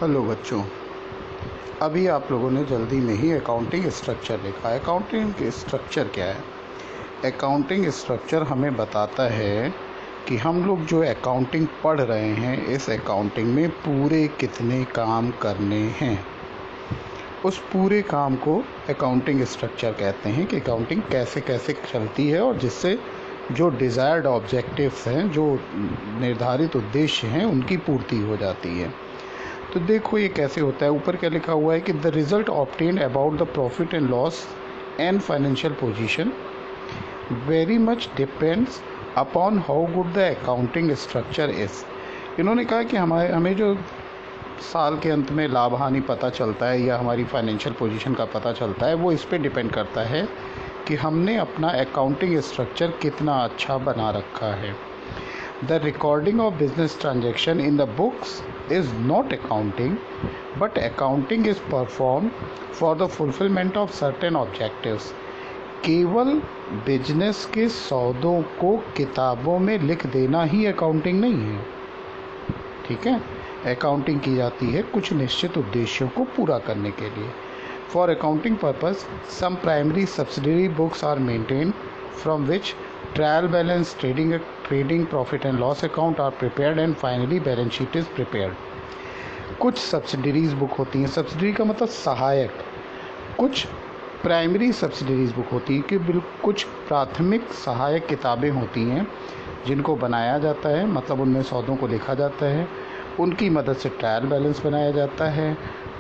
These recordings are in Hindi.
हेलो बच्चों, अभी आप लोगों ने जल्दी में ही अकाउंटिंग स्ट्रक्चर लिखा है। अकाउंटिंग स्ट्रक्चर क्या है? अकाउंटिंग स्ट्रक्चर हमें बताता है कि हम लोग जो अकाउंटिंग पढ़ रहे हैं, इस अकाउंटिंग में पूरे कितने काम करने हैं। उस पूरे काम को अकाउंटिंग स्ट्रक्चर कहते हैं कि अकाउंटिंग कैसे कैसे चलती है और जिससे जो डिज़ायर्ड ऑब्जेक्टिव्स हैं, जो निर्धारित उद्देश्य हैं, उनकी पूर्ति हो जाती है। तो देखो ये कैसे होता है। ऊपर क्या लिखा हुआ है कि the result obtained about the profit and loss and financial position very much depends upon how good the accounting structure is. इन्होंने कहा कि हमें जो साल के अंत में लाभ हानि पता चलता है या हमारी फाइनेंशियल पोजीशन का पता चलता है, वो इस पे डिपेंड करता है कि हमने अपना अकाउंटिंग स्ट्रक्चर कितना अच्छा बना रखा है। The recording of business transaction in the books is not accounting, but accounting is performed for the fulfillment of certain objectives. केवल बिजनेस के सौदों को किताबों में लिख देना ही अकाउंटिंग नहीं है, ठीक है। अकाउंटिंग की जाती है कुछ निश्चित उद्देश्यों को पूरा करने के लिए। For accounting purpose some primary subsidiary books are maintained from which trial balance, trading profit and loss account are prepared and finally balance sheet is prepared. कुछ सब्सिडरीज बुक होती हैं, सब्सिडरी का मतलब सहायक। कुछ प्राइमरी सब्सिडरीज बुक होती हैं कि कुछ प्राथमिक सहायक किताबें होती हैं जिनको बनाया जाता है, मतलब उनमें सौदों को लिखा जाता है, उनकी मदद से ट्रायल बैलेंस बनाया जाता है,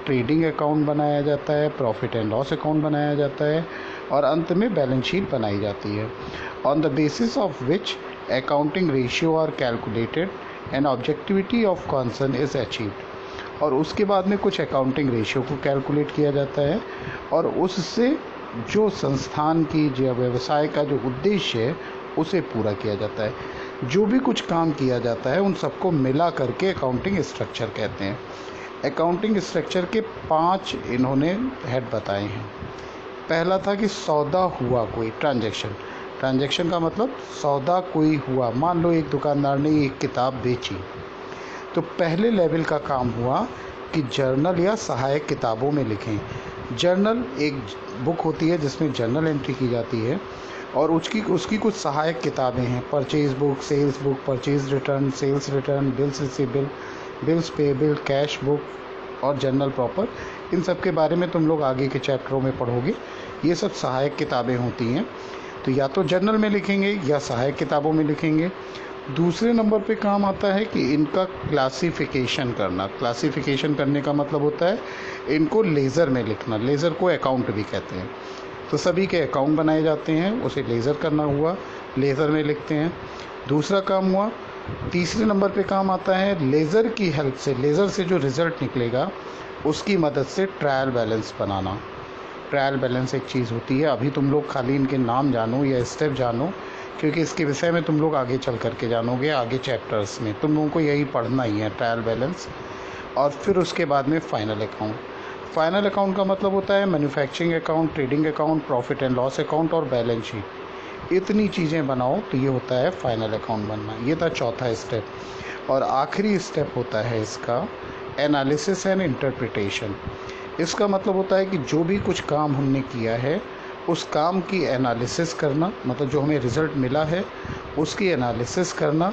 ट्रेडिंग अकाउंट बनाया जाता है, प्रॉफिट एंड लॉस अकाउंट बनाया जाता है और अंत में बैलेंस शीट बनाई जाती है। On the basis of which accounting ratio are calculated and objectivity of concern is achieved. और उसके बाद में कुछ अकाउंटिंग रेशियो को कैलकुलेट किया जाता है और उससे जो संस्थान की जो व्यवसाय का जो उद्देश्य है उसे पूरा किया जाता है। जो भी कुछ काम किया जाता है उन सबको मिला करके अकाउंटिंग स्ट्रक्चर कहते हैं। अकाउंटिंग स्ट्रक्चर के 5 इन्होंने हेड बताए हैं। पहला था कि सौदा हुआ कोई, ट्रांजैक्शन का मतलब सौदा कोई हुआ। मान लो एक दुकानदार ने एक किताब बेची, तो पहले लेवल का काम हुआ कि जर्नल या सहायक किताबों में लिखें। जर्नल एक बुक होती है जिसमें जर्नल एंट्री की जाती है और उसकी कुछ सहायक किताबें हैं, purchase book, sales book, purchase return, sales return, bills receivable, bills payable, cash book और जर्नल प्रॉपर। इन सब के बारे में तुम लोग आगे के चैप्टरों में पढ़ोगे। ये सब सहायक किताबें होती हैं, तो या तो जर्नल में लिखेंगे या सहायक किताबों में लिखेंगे। दूसरे नंबर पे काम आता है कि इनका क्लासिफिकेशन करना। क्लासिफिकेशन करने का मतलब होता है इनको लेज़र में लिखना। लेज़र को अकाउंट भी कहते हैं। तो सभी के अकाउंट बनाए जाते हैं, उसे लेज़र करना हुआ, लेज़र में लिखते हैं। दूसरा काम हुआ। तीसरे नंबर पे काम आता है लेज़र की हेल्प से, लेज़र से जो रिज़ल्ट निकलेगा उसकी मदद से ट्रायल बैलेंस बनाना। ट्रायल बैलेंस एक चीज़ होती है। अभी तुम लोग खाली इनके नाम जानो या स्टेप जानो, क्योंकि इसके विषय में तुम लोग आगे चल करके जानोगे। आगे चैप्टर्स में तुम लोगों को यही पढ़ना ही है, ट्रायल बैलेंस। और फिर उसके बाद में फाइनल अकाउंट। फाइनल अकाउंट का मतलब होता है manufacturing account, trading account, profit and loss account और बैलेंस शीट। इतनी चीज़ें बनाओ तो ये होता है फाइनल अकाउंट बनना। ये था चौथा स्टेप। और आखिरी स्टेप होता है इसका एनालिसिस एंड इंटरप्रिटेशन। इसका मतलब होता है कि जो भी कुछ काम हमने किया है उस काम की एनालिसिस करना, मतलब जो हमें रिज़ल्ट मिला है उसकी एनालिसिस करना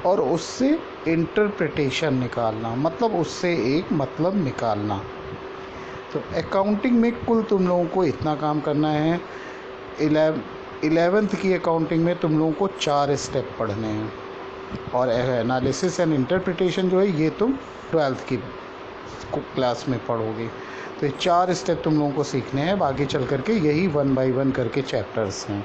और उससे इंटरप्रिटेशन निकालना, मतलब उससे एक मतलब निकालना। तो अकाउंटिंग में कुल तुम लोगों को इतना काम करना है। 11th की अकाउंटिंग में तुम लोगों को 4 स्टेप पढ़ने हैं और एनालिसिस एंड इंटरप्रिटेशन जो है ये तुम 12th की क्लास में पढ़ोगे। तो ये 4 स्टेप तुम लोगों को सीखने हैं। आगे चल करके यही 1 by 1 करके चैप्टर्स हैं।